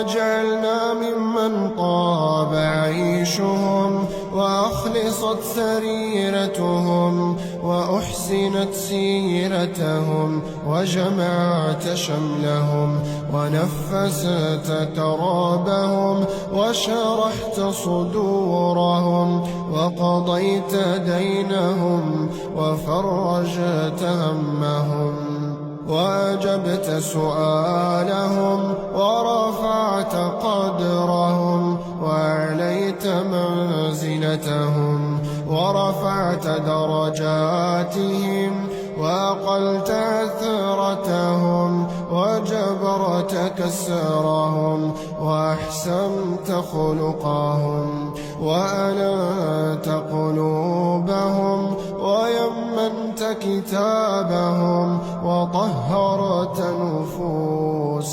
واجعلنا ممن طاب عيشهم وأخلصت سريرتهم وأحسنت سيرتهم وجمعت شملهم ونفست كرابهم وشرحت صدورهم وقضيت دينهم وفرجت همهم وأجبت سؤالهم ورفعت قدرهم وأعليت منزلتهم ورفعت درجاتهم وأقلت أثرتهم وجبرت كسرهم وأحسنت خلقهم وأنت قلوبهم ويمنت كتابهم وطهرت نفوسهم.